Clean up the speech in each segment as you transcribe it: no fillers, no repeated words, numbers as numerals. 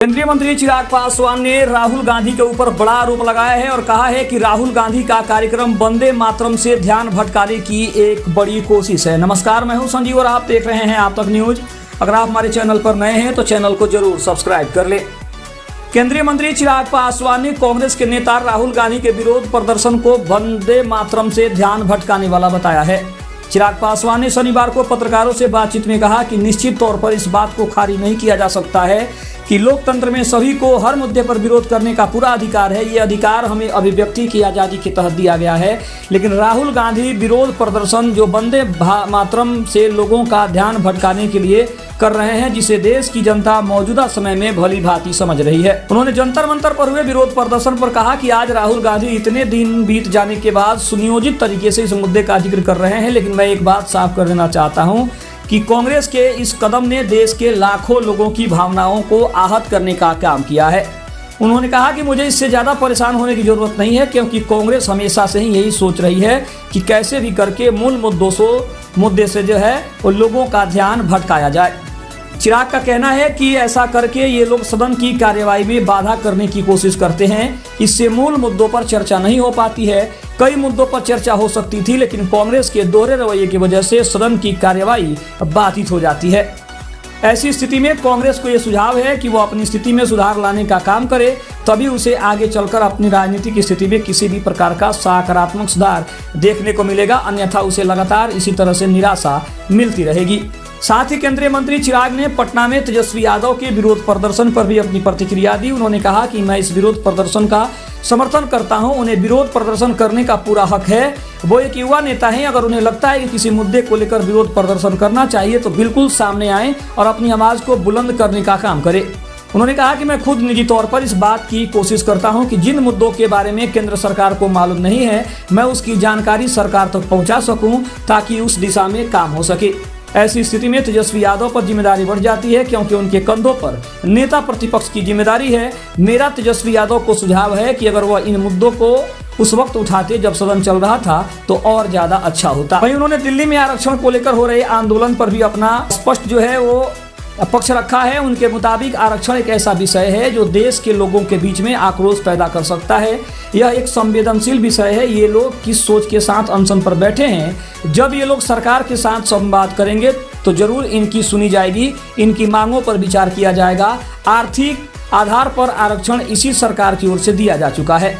केंद्रीय मंत्री चिराग पासवान ने राहुल गांधी के ऊपर बड़ा आरोप लगाया है और कहा है कि राहुल गांधी का कार्यक्रम वंदे मातरम से ध्यान भटकाने की एक बड़ी कोशिश है। नमस्कार, मैं हूं संजीव और आप देख रहे हैं आप तक न्यूज। अगर आप हमारे चैनल पर नए हैं तो चैनल को जरूर सब्सक्राइब कर ले। केंद्रीय मंत्री चिराग पासवान ने कांग्रेस के नेता राहुल गांधी के विरोध प्रदर्शन को वंदे मातरम से ध्यान भटकाने वाला बताया है। चिराग पासवान ने शनिवार को पत्रकारों से बातचीत में कहा कि निश्चित तौर पर इस बात को खारिज नहीं किया जा सकता है कि लोकतंत्र में सभी को हर मुद्दे पर विरोध करने का पूरा अधिकार है। ये अधिकार हमें अभिव्यक्ति की आज़ादी के तहत दिया गया है। लेकिन राहुल गांधी विरोध प्रदर्शन जो वंदे मातरम से लोगों का ध्यान भटकाने के लिए कर रहे हैं, जिसे देश की जनता मौजूदा समय में भली भांति समझ रही है। उन्होंने जंतर मंतर पर हुए विरोध प्रदर्शन पर कहा कि आज राहुल गांधी इतने दिन बीत जाने के बाद सुनियोजित तरीके से इस मुद्दे का जिक्र कर रहे हैं। लेकिन मैं एक बात साफ कर देना चाहता हूँ कि कांग्रेस के इस कदम ने देश के लाखों लोगों की भावनाओं को आहत करने का काम किया है। उन्होंने कहा कि मुझे इससे ज़्यादा परेशान होने की जरूरत नहीं है, क्योंकि कांग्रेस हमेशा से ही यही सोच रही है कि कैसे भी करके मूल मुद्दे से जो है वो लोगों का ध्यान भटकाया जाए। चिराग का कहना है कि ऐसा करके ये लोग सदन की कार्यवाही में बाधा करने की कोशिश करते हैं। इससे मूल मुद्दों पर चर्चा नहीं हो पाती है। कई मुद्दों पर चर्चा हो सकती थी, लेकिन कांग्रेस के दोहरे रवैये की वजह से सदन की कार्यवाही बाधित हो जाती है। ऐसी स्थिति में कांग्रेस को यह सुझाव है कि वो अपनी स्थिति में सुधार लाने का काम करे, तभी उसे आगे चलकर अपनी राजनीतिक स्थिति में किसी भी प्रकार का सकारात्मक सुधार देखने को मिलेगा। अन्यथा उसे लगातार इसी तरह से निराशा मिलती रहेगी। साथ ही केंद्रीय मंत्री चिराग ने पटना में तेजस्वी यादव के विरोध प्रदर्शन पर भी अपनी प्रतिक्रिया दी। उन्होंने कहा कि मैं इस विरोध प्रदर्शन का समर्थन करता हूं। उन्हें विरोध प्रदर्शन करने का पूरा हक है। वो एक युवा नेता हैं। अगर उन्हें लगता है कि किसी मुद्दे को लेकर विरोध प्रदर्शन करना चाहिए तो बिल्कुल सामने आएं और अपनी आवाज को बुलंद करने का काम करें। उन्होंने कहा कि मैं खुद निजी तौर पर इस बात की कोशिश करता हूं कि जिन मुद्दों के बारे में केंद्र सरकार को मालूम नहीं है, मैं उसकी जानकारी सरकार तक पहुंचा सकूं, ताकि उस दिशा में काम हो सके। ऐसी स्थिति में तेजस्वी यादव पर जिम्मेदारी बढ़ जाती है, क्योंकि उनके कंधों पर नेता प्रतिपक्ष की जिम्मेदारी है। मेरा तेजस्वी यादव को सुझाव है कि अगर वह इन मुद्दों को उस वक्त उठाते जब सदन चल रहा था तो और ज्यादा अच्छा होता। वहीं उन्होंने दिल्ली में आरक्षण को लेकर हो रहे आंदोलन पर भी अपना स्पष्ट जो है वो पक्ष रखा है। उनके मुताबिक आरक्षण एक ऐसा विषय है जो देश के लोगों के बीच में आक्रोश पैदा कर सकता है। यह एक संवेदनशील विषय है। ये लोग किस सोच के साथ अनशन पर बैठे हैं। जब ये लोग सरकार के साथ संवाद करेंगे तो जरूर इनकी सुनी जाएगी, इनकी मांगों पर विचार किया जाएगा। आर्थिक आधार पर आरक्षण इसी सरकार की ओर से दिया जा चुका है।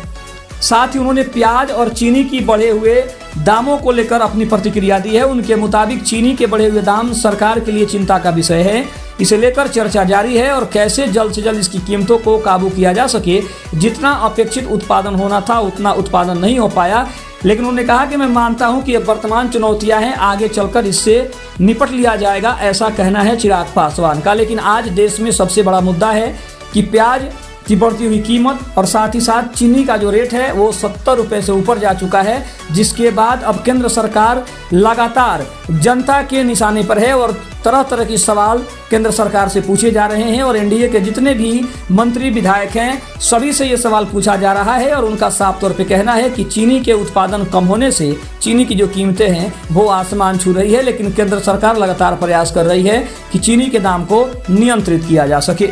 साथ ही उन्होंने प्याज और चीनी की बढ़े हुए दामों को लेकर अपनी प्रतिक्रिया दी है। उनके मुताबिक चीनी के बढ़े हुए दाम सरकार के लिए चिंता का विषय है। इसे लेकर चर्चा जारी है और कैसे जल्द से जल्द इसकी कीमतों को काबू किया जा सके। जितना अपेक्षित उत्पादन होना था उतना उत्पादन नहीं हो पाया। लेकिन उन्होंने कहा कि मैं मानता हूं कि ये वर्तमान चुनौतियां हैं, आगे चलकर इससे निपट लिया जाएगा। ऐसा कहना है चिराग पासवान का। लेकिन आज देश में सबसे बड़ा मुद्दा है कि प्याज की बढ़ती हुई कीमत और साथ ही साथ चीनी का जो रेट है वो 70 रुपये से ऊपर जा चुका है, जिसके बाद अब केंद्र सरकार लगातार जनता के निशाने पर है और तरह तरह के सवाल केंद्र सरकार से पूछे जा रहे हैं। और एनडीए के जितने भी मंत्री विधायक हैं सभी से ये सवाल पूछा जा रहा है और उनका साफ तौर पे कहना है कि चीनी के उत्पादन कम होने से चीनी की जो कीमतें हैं वो आसमान छू रही है। लेकिन केंद्र सरकार लगातार प्रयास कर रही है कि चीनी के दाम को नियंत्रित किया जा सके।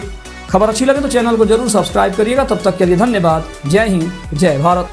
खबर अच्छी लगे तो चैनल को जरूर सब्सक्राइब करिएगा। तब तक के लिए धन्यवाद। जय हिंद, जय भारत।